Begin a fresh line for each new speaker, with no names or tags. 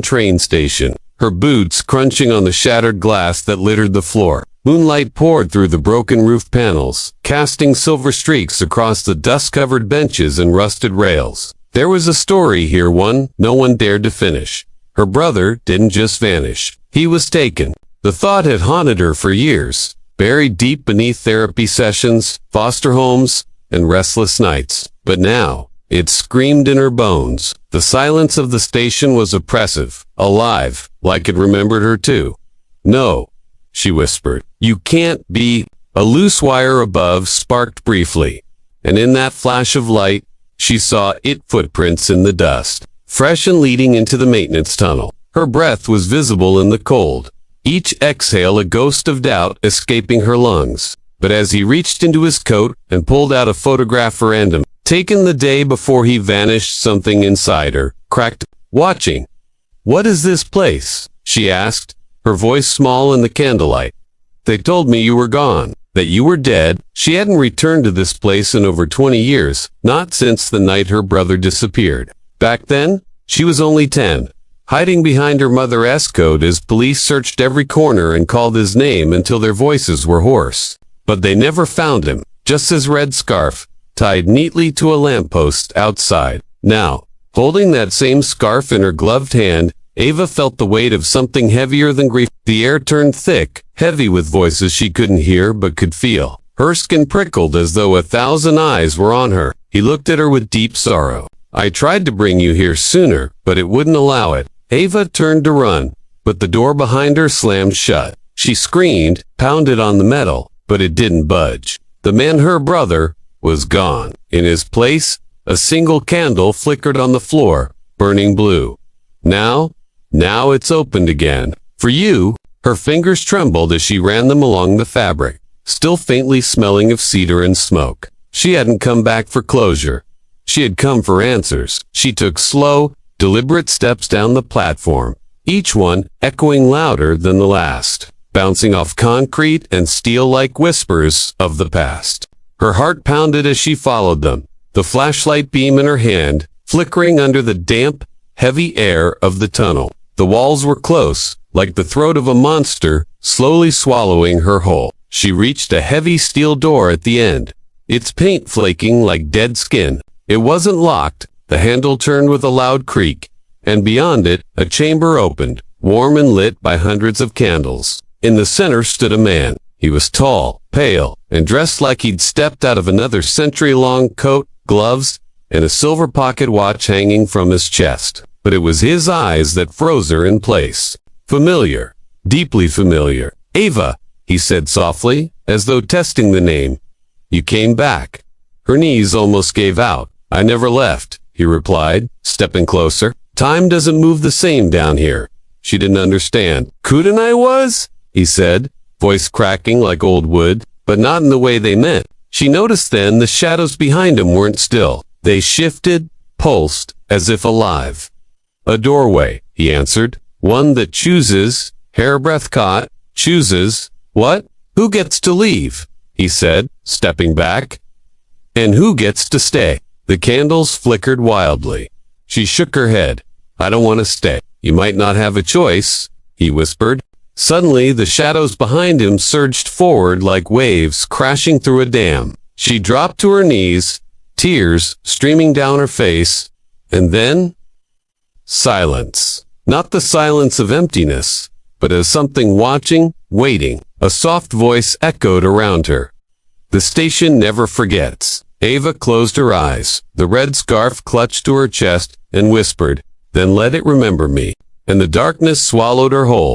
train station, her boots crunching on the shattered glass that littered the floor. Moonlight poured through the broken roof panels, casting silver streaks across the dust-covered benches and rusted rails. There was a story here, one no one dared to finish. Her brother didn't just vanish. He was taken. The thought had haunted her for years, buried deep beneath therapy sessions, foster homes, and restless nights. But now, it screamed in her bones. The silence of the station was oppressive, alive, like it remembered her too. "No," she whispered. "You can't be." A loose wire above sparked briefly, and in that flash of light, she saw footprints in the dust, fresh and leading into the maintenance tunnel. Her breath was visible in the cold, each exhale a ghost of doubt escaping her lungs. But as he reached into his coat and pulled out a photograph random, taken the day before he vanished, something inside her cracked, watching. "What is this place?" she asked, her voice small in the candlelight. "They told me you were gone, that you were dead." She hadn't returned to this place in over 20 years, not since the night her brother disappeared. Back then, she was only 10, hiding behind her mother's coat as police searched every corner and called his name until their voices were hoarse. But they never found him, just his red scarf, tied neatly to a lamppost outside. Now, holding that same scarf in her gloved hand, Ava felt the weight of something heavier than grief. The air turned thick, heavy with voices she couldn't hear but could feel. Her skin prickled as though 1,000 eyes were on her. He looked at her with deep sorrow. "I tried to bring you here sooner, but it wouldn't allow it." Ava turned to run, but the door behind her slammed shut. She screamed, pounded on the metal, but it didn't budge. The man, her brother, was gone. In his place, a single candle flickered on the floor, burning blue. Now it's opened again. "For you." Her fingers trembled as she ran them along the fabric, still faintly smelling of cedar and smoke. She hadn't come back for closure. She had come for answers. She took slow, deliberate steps down the platform, each one echoing louder than the last, bouncing off concrete and steel like whispers of the past. Her heart pounded as she followed them, the flashlight beam in her hand, flickering under the damp, heavy air of the tunnel. The walls were close, like the throat of a monster, slowly swallowing her whole. She reached a heavy steel door at the end, its paint flaking like dead skin. It wasn't locked. The handle turned with a loud creak, and beyond it, a chamber opened, warm and lit by hundreds of candles. In the center stood a man. He was tall, pale, and dressed like he'd stepped out of another century-long coat, gloves, and a silver pocket watch hanging from his chest. But it was his eyes that froze her in place. Familiar, deeply familiar. "Ava," he said softly, as though testing the name. "You came back." Her knees almost gave out. "I never left," he replied, stepping closer. "Time doesn't move the same down here." She didn't understand. "Couldn't I was?" he said, voice cracking like old wood, but not in the way they meant. She noticed then the shadows behind him weren't still. They shifted, pulsed, as if alive. "A doorway," he answered. "One that chooses," hairbreadth caught, "chooses, what? Who gets to leave?" he said, stepping back. "And who gets to stay?" The candles flickered wildly. She shook her head. "I don't want to stay." "You might not have a choice," he whispered. Suddenly, the shadows behind him surged forward like waves crashing through a dam. She dropped to her knees, tears streaming down her face, and then silence. Not the silence of emptiness, but as something watching, waiting. A soft voice echoed around her. "The station never forgets." Ava closed her eyes, the red scarf clutched to her chest, and whispered, "Then let it remember me." And the darkness swallowed her whole.